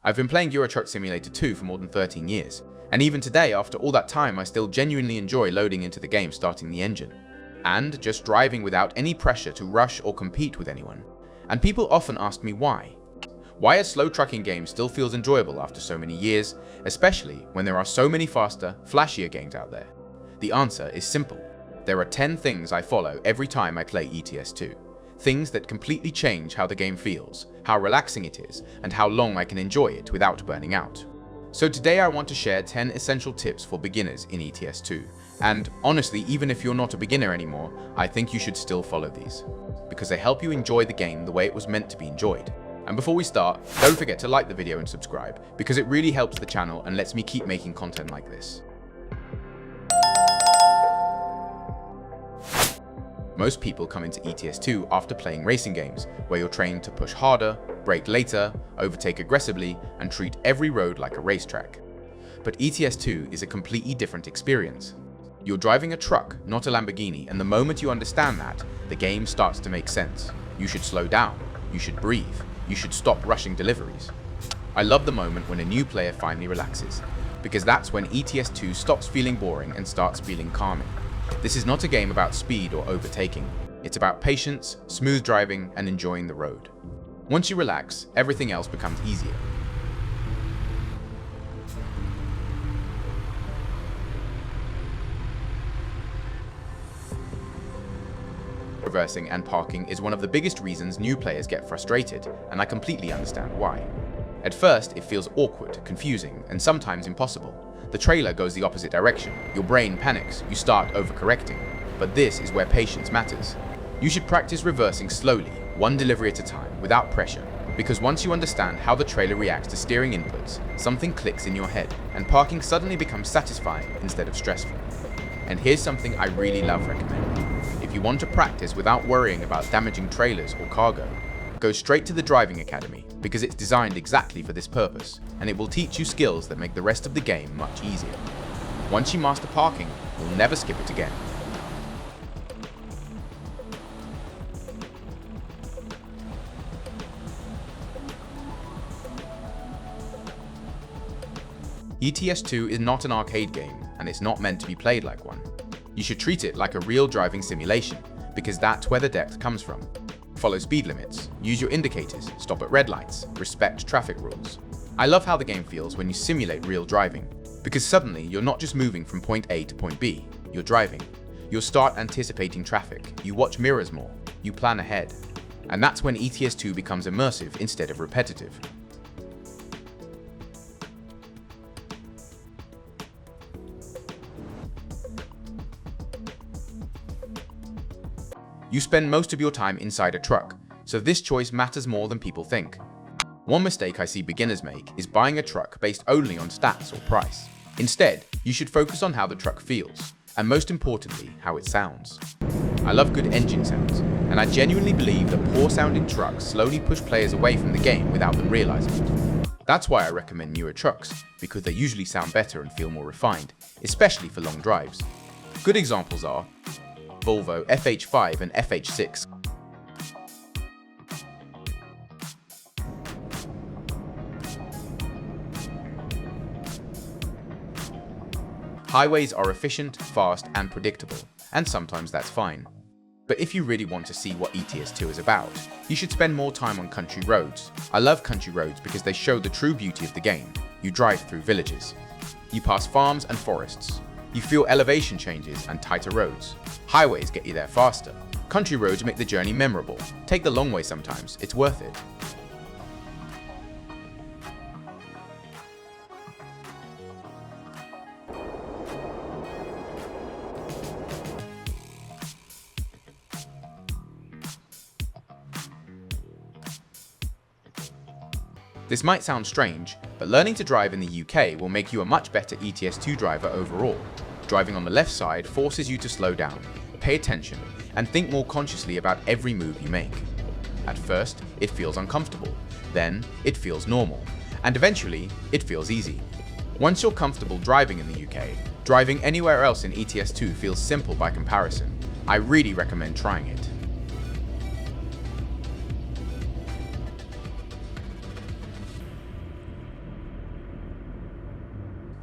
I've been playing Euro Truck Simulator 2 for more than 13 years, and even today, after all that time, I still genuinely enjoy loading into the game, starting the engine, and just driving without any pressure to rush or compete with anyone. And people often ask me why. Why a slow trucking game still feels enjoyable after so many years, especially when there are so many faster, flashier games out there. The answer is simple. There are 10 things I follow every time I play ETS2. Things that completely change how the game feels, how relaxing it is, and how long I can enjoy it without burning out. So today I want to share 10 essential tips for beginners in ETS2. And honestly, even if you're not a beginner anymore, I think you should still follow these, because they help you enjoy the game the way it was meant to be enjoyed. And before we start, don't forget to like the video and subscribe, because it really helps the channel and lets me keep making content like this. Most people come into ETS2 after playing racing games, where you're trained to push harder, brake later, overtake aggressively, and treat every road like a racetrack. But ETS2 is a completely different experience. You're driving a truck, not a Lamborghini, and the moment you understand that, the game starts to make sense. You should slow down, you should breathe, you should stop rushing deliveries. I love the moment when a new player finally relaxes, because that's when ETS2 stops feeling boring and starts feeling calming. This is not a game about speed or overtaking. It's about patience, smooth driving, and enjoying the road. Once you relax, everything else becomes easier. Reversing and parking is one of the biggest reasons new players get frustrated, and I completely understand why. At first, it feels awkward, confusing, and sometimes impossible. The trailer goes the opposite direction, your brain panics, you start overcorrecting. But this is where patience matters. You should practice reversing slowly, one delivery at a time, without pressure, because once you understand how the trailer reacts to steering inputs, something clicks in your head, and parking suddenly becomes satisfying instead of stressful. And here's something I really love recommending. If you want to practice without worrying about damaging trailers or cargo, go straight to the driving academy, because it's designed exactly for this purpose, and it will teach you skills that make the rest of the game much easier. Once you master parking, you'll never skip it again. ETS2 is not an arcade game, and it's not meant to be played like one. You should treat it like a real driving simulation, because that's where the depth comes from. Follow speed limits, use your indicators, stop at red lights, respect traffic rules. I love how the game feels when you simulate real driving, because suddenly you're not just moving from point A to point B, you're driving. You'll start anticipating traffic, you watch mirrors more, you plan ahead. And that's when ETS2 becomes immersive instead of repetitive. You spend most of your time inside a truck, so this choice matters more than people think. One mistake I see beginners make is buying a truck based only on stats or price. Instead, you should focus on how the truck feels, and most importantly, how it sounds. I love good engine sounds, and I genuinely believe that poor-sounding trucks slowly push players away from the game without them realizing it. That's why I recommend newer trucks, because they usually sound better and feel more refined, especially for long drives. Good examples are Volvo FH5 and FH6. Highways are efficient, fast, and predictable, and sometimes that's fine. But if you really want to see what ETS2 is about, you should spend more time on country roads. I love country roads because they show the true beauty of the game. You drive through villages. You pass farms and forests. You feel elevation changes and tighter roads. Highways get you there faster. Country roads make the journey memorable. Take the long way sometimes, it's worth it. This might sound strange, but learning to drive in the UK will make you a much better ETS2 driver overall. Driving on the left side forces you to slow down, pay attention, and think more consciously about every move you make. At first, it feels uncomfortable, then it feels normal, and eventually, it feels easy. Once you're comfortable driving in the UK, driving anywhere else in ETS2 feels simple by comparison. I really recommend trying it.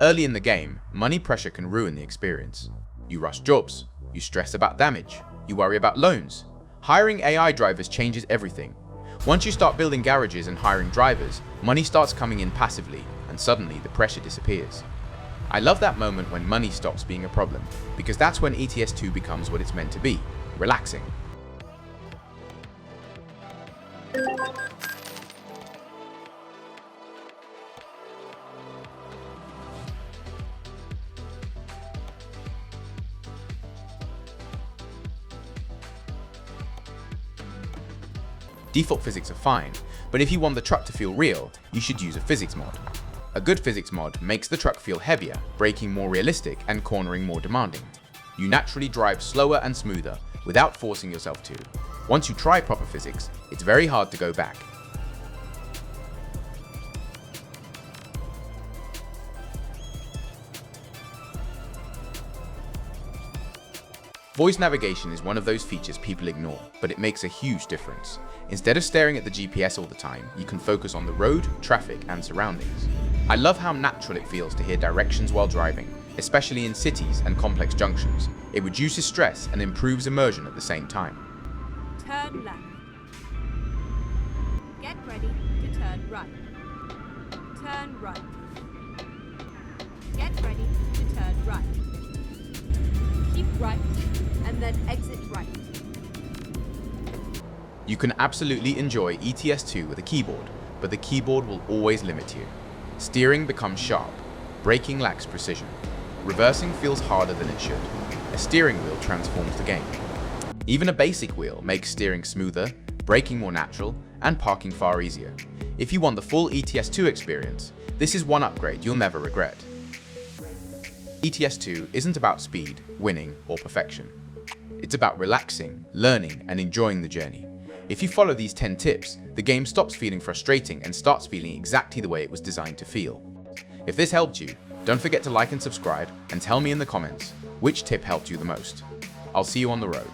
Early in the game, money pressure can ruin the experience. You rush jobs, you stress about damage, you worry about loans. Hiring AI drivers changes everything. Once you start building garages and hiring drivers, money starts coming in passively, and suddenly the pressure disappears. I love that moment when money stops being a problem, because that's when ETS2 becomes what it's meant to be, relaxing. Default physics are fine, but if you want the truck to feel real, you should use a physics mod. A good physics mod makes the truck feel heavier, braking more realistic and cornering more demanding. You naturally drive slower and smoother without forcing yourself to. Once you try proper physics, it's very hard to go back. Voice navigation is one of those features people ignore, but it makes a huge difference. Instead of staring at the GPS all the time, you can focus on the road, traffic, and surroundings. I love how natural it feels to hear directions while driving, especially in cities and complex junctions. It reduces stress and improves immersion at the same time. Turn left. Get ready to turn right. Turn right. Get ready to turn right. Keep right, and then exit right. You can absolutely enjoy ETS2 with a keyboard, but the keyboard will always limit you. Steering becomes sharp, braking lacks precision, reversing feels harder than it should. A steering wheel transforms the game. Even a basic wheel makes steering smoother, braking more natural, and parking far easier. If you want the full ETS2 experience, this is one upgrade you'll never regret. ETS2 isn't about speed, winning, or perfection. It's about relaxing, learning, and enjoying the journey. If you follow these 10 tips, the game stops feeling frustrating and starts feeling exactly the way it was designed to feel. If this helped you, don't forget to like and subscribe, and tell me in the comments which tip helped you the most. I'll see you on the road.